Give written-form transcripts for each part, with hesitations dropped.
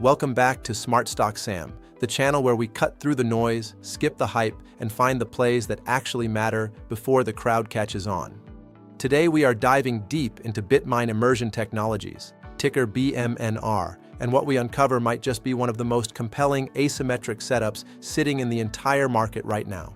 Welcome back to Smart Stock Sam, the channel where we cut through the noise, skip the hype, and find the plays that actually matter before the crowd catches on. Today we are diving deep into Bitmine Immersion Technologies, ticker BMNR, and what we uncover might just be one of the most compelling asymmetric setups sitting in the entire market right now.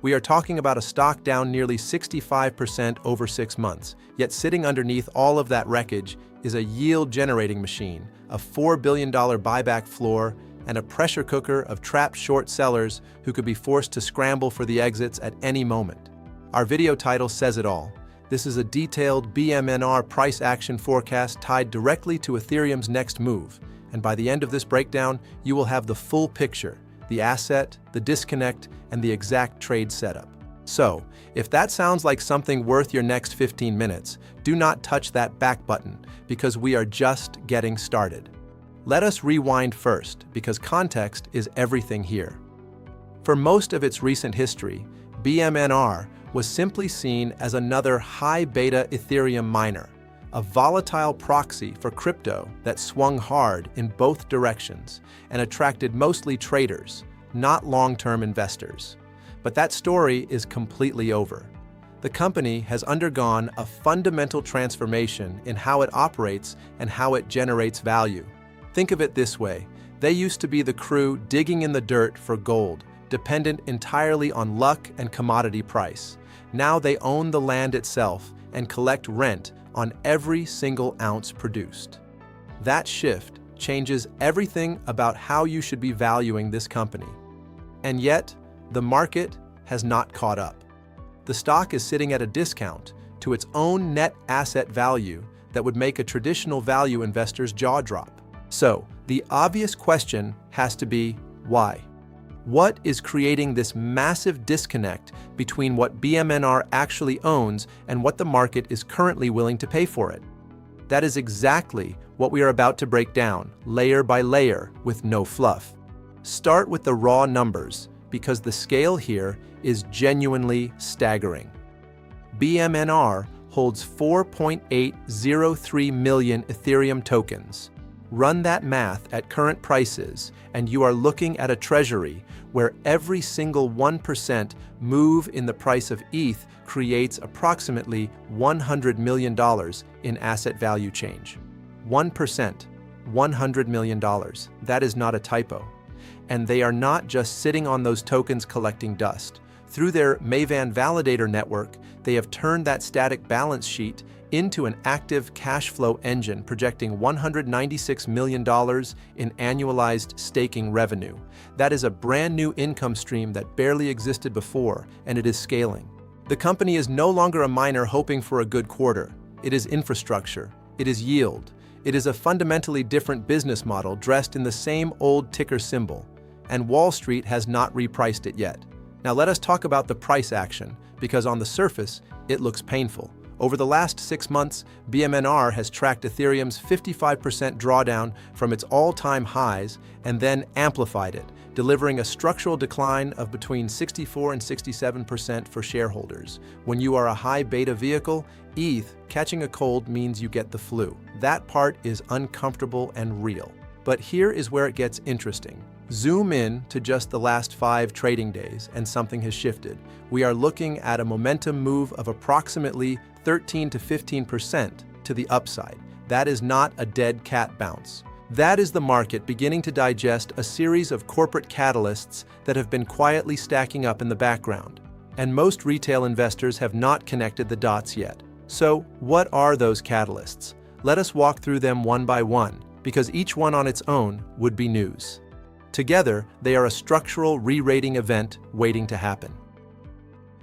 We are talking about a stock down nearly 65% over 6 months, yet sitting underneath all of that wreckage is a yield-generating machine, a $4 billion buyback floor, and a pressure cooker of trapped short sellers who could be forced to scramble for the exits at any moment. Our video title says it all. This is a detailed BMNR price action forecast tied directly to Ethereum's next move, and by the end of this breakdown, you will have the full picture, the asset, the disconnect, and the exact trade setup. So, if that sounds like something worth your next 15 minutes, do not touch that back button because we are just getting started. Let us rewind first because context is everything here. For most of its recent history, BMNR was simply seen as another high-beta Ethereum miner, a volatile proxy for crypto that swung hard in both directions and attracted mostly traders, not long-term investors. But that story is completely over. The company has undergone a fundamental transformation in how it operates and how it generates value. Think of it this way: they used to be the crew digging in the dirt for gold, dependent entirely on luck and commodity price. Now they own the land itself and collect rent on every single ounce produced. That shift changes everything about how you should be valuing this company. And yet, the market has not caught up. The stock is sitting at a discount to its own net asset value that would make a traditional value investor's jaw drop. So, the obvious question has to be, why? What is creating this massive disconnect between what BMNR actually owns and what the market is currently willing to pay for it? That is exactly what we are about to break down, layer by layer, with no fluff. Start with the raw numbers, because the scale here is genuinely staggering. BMNR holds 4.803 million Ethereum tokens. Run that math at current prices, and you are looking at a treasury where every single 1% move in the price of ETH creates approximately $100 million in asset value change. 1%, $100 million. That is not a typo. And they are not just sitting on those tokens collecting dust. Through their MAVAN validator network, they have turned that static balance sheet into an active cash flow engine projecting $196 million in annualized staking revenue. That is a brand new income stream that barely existed before, and it is scaling. The company is no longer a miner hoping for a good quarter. It is infrastructure. It is yield. It is a fundamentally different business model dressed in the same old ticker symbol, and Wall Street has not repriced it yet. Now let us talk about the price action, because on the surface, it looks painful. Over the last 6 months, BMNR has tracked Ethereum's 55% drawdown from its all-time highs and then amplified it, delivering a structural decline of between 64 and 67% for shareholders. When you are a high beta vehicle, ETH catching a cold means you get the flu. That part is uncomfortable and real. But here is where it gets interesting. Zoom in to just the last 5 trading days and something has shifted. We are looking at a momentum move of approximately 13 to 15% to the upside. That is not a dead cat bounce. That is the market beginning to digest a series of corporate catalysts that have been quietly stacking up in the background. And most retail investors have not connected the dots yet. So, what are those catalysts? Let us walk through them one by one, because each one on its own would be news. Together, they are a structural re-rating event waiting to happen.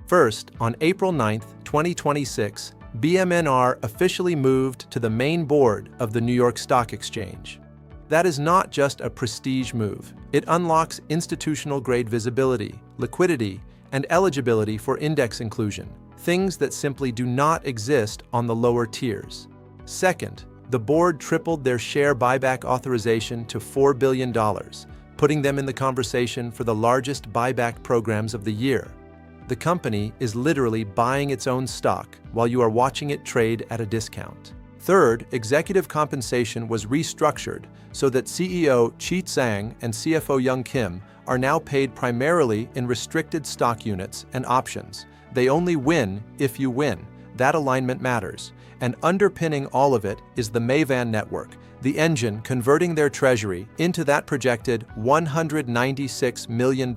First, on April 9, 2026, BMNR officially moved to the main board of the New York Stock Exchange. That is not just a prestige move. It unlocks institutional-grade visibility, liquidity, and eligibility for index inclusion, things that simply do not exist on the lower tiers. Second, the board tripled their share buyback authorization to $4 billion, putting them in the conversation for the largest buyback programs of the year. The company is literally buying its own stock while you are watching it trade at a discount. Third, executive compensation was restructured so that CEO Chi Tsang and CFO Young Kim are now paid primarily in restricted stock units and options. They only win if you win. That alignment matters. And underpinning all of it is the MAVAN network, the engine converting their treasury into that projected $196 million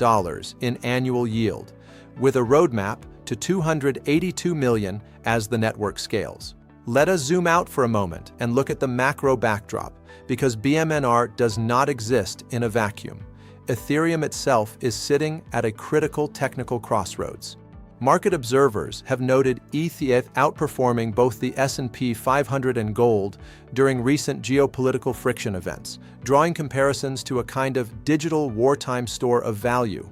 in annual yield, with a roadmap to $282 million as the network scales. Let us zoom out for a moment and look at the macro backdrop, because BMNR does not exist in a vacuum. Ethereum itself is sitting at a critical technical crossroads. Market observers have noted ETH outperforming both the S&P 500 and gold during recent geopolitical friction events, drawing comparisons to a kind of digital wartime store of value.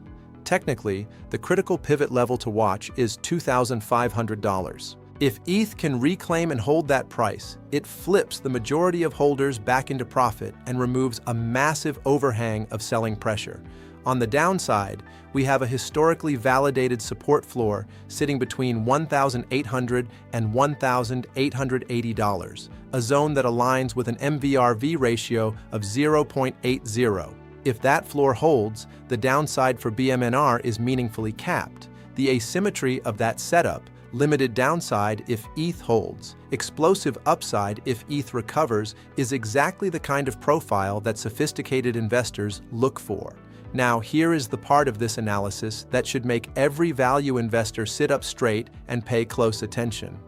Technically, the critical pivot level to watch is $2,500. If ETH can reclaim and hold that price, it flips the majority of holders back into profit and removes a massive overhang of selling pressure. On the downside, we have a historically validated support floor sitting between $1,800 and $1,880, a zone that aligns with an MVRV ratio of 0.80. If that floor holds, the downside for BMNR is meaningfully capped. The asymmetry of that setup, limited downside if ETH holds, explosive upside if ETH recovers, is exactly the kind of profile that sophisticated investors look for. Now, here is the part of this analysis that should make every value investor sit up straight and pay close attention.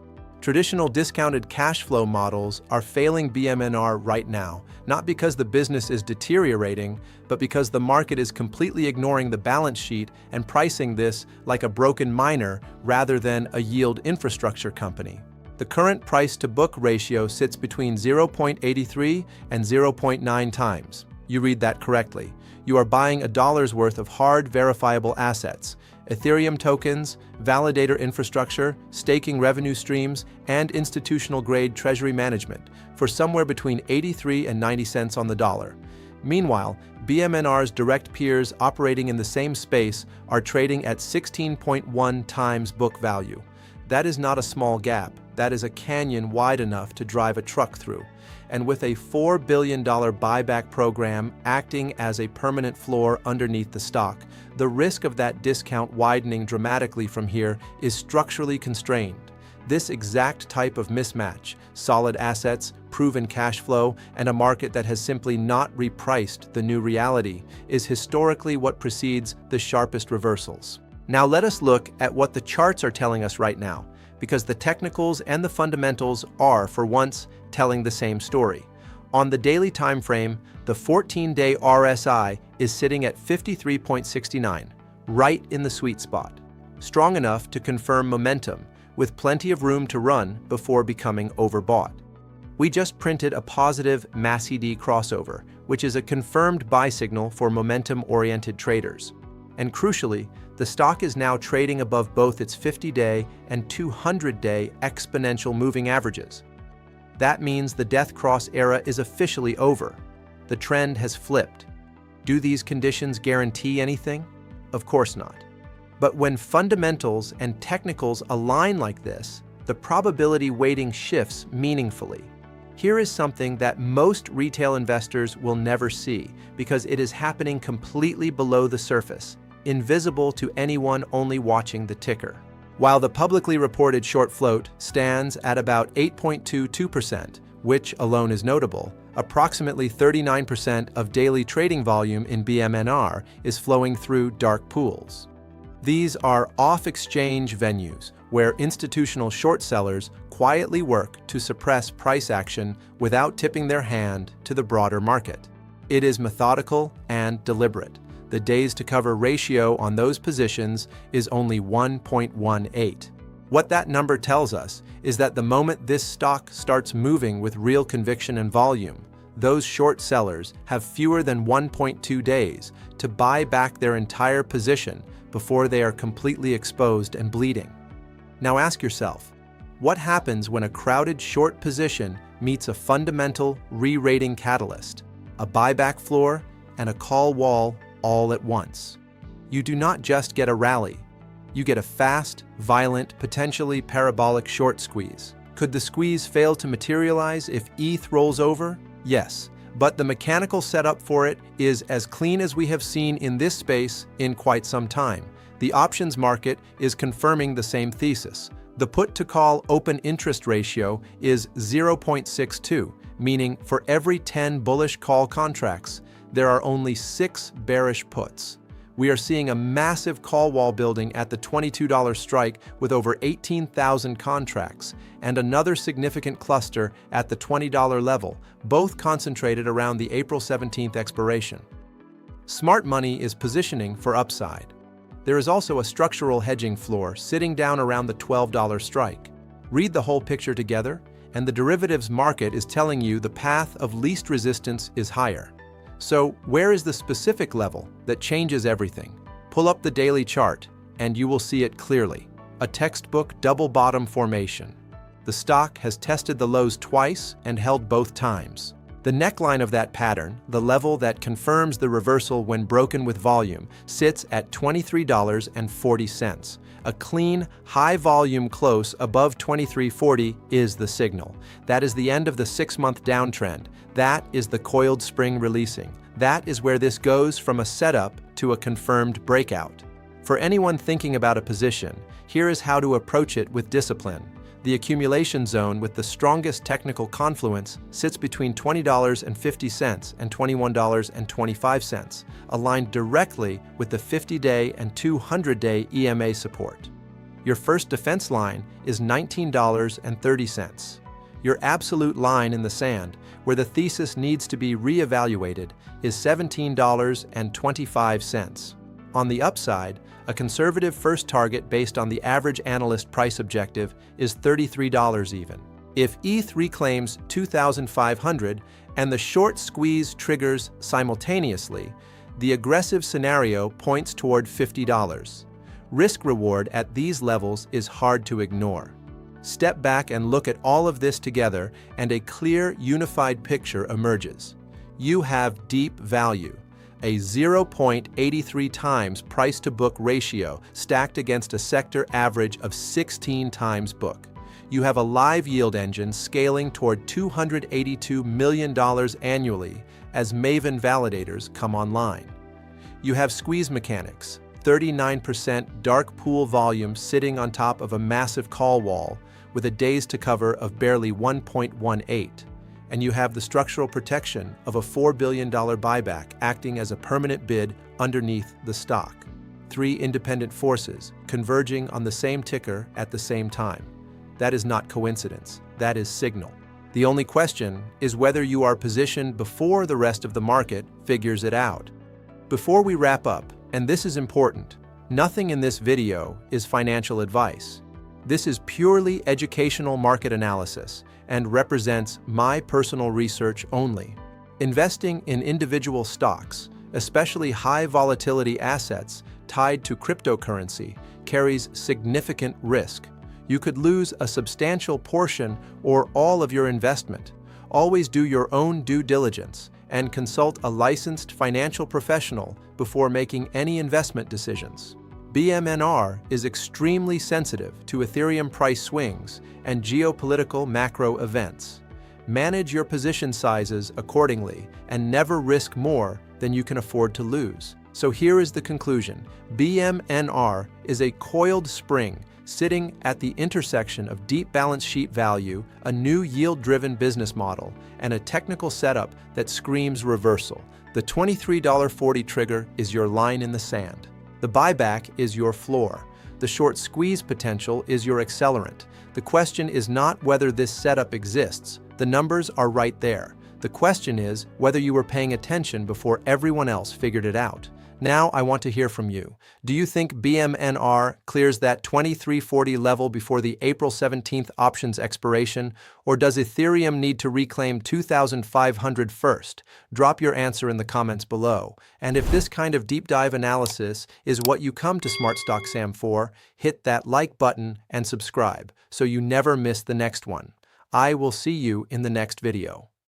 Traditional discounted cash flow models are failing BMNR right now, not because the business is deteriorating, but because the market is completely ignoring the balance sheet and pricing this like a broken miner rather than a yield infrastructure company. The current price-to-book ratio sits between 0.83 and 0.9 times. You read that correctly. You are buying a dollar's worth of hard, verifiable assets, Ethereum tokens, validator infrastructure, staking revenue streams, and institutional-grade treasury management for somewhere between 83 and 90 cents on the dollar. Meanwhile, BMNR's direct peers operating in the same space are trading at 16.1 times book value. That is not a small gap. That is a canyon wide enough to drive a truck through. And with a $4 billion buyback program acting as a permanent floor underneath the stock, the risk of that discount widening dramatically from here is structurally constrained. This exact type of mismatch, solid assets, proven cash flow, and a market that has simply not repriced the new reality, is historically what precedes the sharpest reversals. Now let us look at what the charts are telling us right now, because the technicals and the fundamentals are, for once, telling the same story. On the daily time frame, the 14-day RSI is sitting at 53.69, right in the sweet spot, strong enough to confirm momentum, with plenty of room to run before becoming overbought. We just printed a positive MACD crossover, which is a confirmed buy signal for momentum-oriented traders. And crucially, the stock is now trading above both its 50-day and 200-day exponential moving averages. That means the death cross era is officially over. The trend has flipped. Do these conditions guarantee anything? Of course not. But when fundamentals and technicals align like this, the probability weighting shifts meaningfully. Here is something that most retail investors will never see because it is happening completely below the surface, invisible to anyone only watching the ticker. While the publicly reported short float stands at about 8.22%, which alone is notable, approximately 39% of daily trading volume in BMNR is flowing through dark pools. These are off-exchange venues where institutional short sellers quietly work to suppress price action without tipping their hand to the broader market. It is methodical and deliberate. The days to cover ratio on those positions is only 1.18. What that number tells us is that the moment this stock starts moving with real conviction and volume, those short sellers have fewer than 1.2 days to buy back their entire position before they are completely exposed and bleeding. Now ask yourself, what happens when a crowded short position meets a fundamental re-rating catalyst, a buyback floor, and a call wall all at once? You do not just get a rally. You get a fast, violent, potentially parabolic short squeeze. Could the squeeze fail to materialize if ETH rolls over? Yes, but the mechanical setup for it is as clean as we have seen in this space in quite some time. The options market is confirming the same thesis. The put-to-call open interest ratio is 0.62, meaning for every 10 bullish call contracts, there are only 6 bearish puts. We are seeing a massive call wall building at the $22 strike with over 18,000 contracts, and another significant cluster at the $20 level, both concentrated around the April 17th expiration. Smart money is positioning for upside. There is also a structural hedging floor sitting down around the $12 strike. Read the whole picture together, and the derivatives market is telling you the path of least resistance is higher. So, where is the specific level that changes everything? Pull up the daily chart, and you will see it clearly. A textbook double bottom formation. The stock has tested the lows twice and held both times. The neckline of that pattern, the level that confirms the reversal when broken with volume, sits at $23.40. A clean, high-volume close above $23.40 is the signal. That is the end of the 6-month downtrend. That is the coiled spring releasing. That is where this goes from a setup to a confirmed breakout. For anyone thinking about a position, here is how to approach it with discipline. The accumulation zone with the strongest technical confluence sits between $20.50 and $21.25, aligned directly with the 50-day and 200-day EMA support. Your first defense line is $19.30. Your absolute line in the sand, where the thesis needs to be reevaluated, is $17.25. On the upside, a conservative first target based on the average analyst price objective is $33 even. If ETH reclaims 2,500 and the short squeeze triggers simultaneously, the aggressive scenario points toward $50. Risk-reward at these levels is hard to ignore. Step back and look at all of this together, and a clear, unified picture emerges. You have deep value. A 0.83 times price-to-book ratio stacked against a sector average of 16 times book. You have a live yield engine scaling toward $282 million annually as MAVAN validators come online. You have squeeze mechanics, 39% dark pool volume sitting on top of a massive call wall with a days to cover of barely 1.18. And you have the structural protection of a $4 billion buyback acting as a permanent bid underneath the stock. 3 independent forces converging on the same ticker at the same time. That is not coincidence, that is signal. The only question is whether you are positioned before the rest of the market figures it out. Before we wrap up, and this is important, nothing in this video is financial advice. This is purely educational market analysis and represents my personal research only. Investing in individual stocks, especially high volatility assets tied to cryptocurrency, carries significant risk. You could lose a substantial portion or all of your investment. Always do your own due diligence and consult a licensed financial professional before making any investment decisions. BMNR is extremely sensitive to Ethereum price swings and geopolitical macro events. Manage your position sizes accordingly and never risk more than you can afford to lose. So here is the conclusion. BMNR is a coiled spring sitting at the intersection of deep balance sheet value, a new yield-driven business model, and a technical setup that screams reversal. The $23.40 trigger is your line in the sand. The buyback is your floor. The short squeeze potential is your accelerant. The question is not whether this setup exists. The numbers are right there. The question is whether you were paying attention before everyone else figured it out. Now I want to hear from you. Do you think BMNR clears that 2340 level before the April 17th options expiration, or does Ethereum need to reclaim 2,500 first? Drop your answer in the comments below. And if this kind of deep dive analysis is what you come to Smart Stock Sam for, hit that like button and subscribe so you never miss the next one. I will see you in the next video.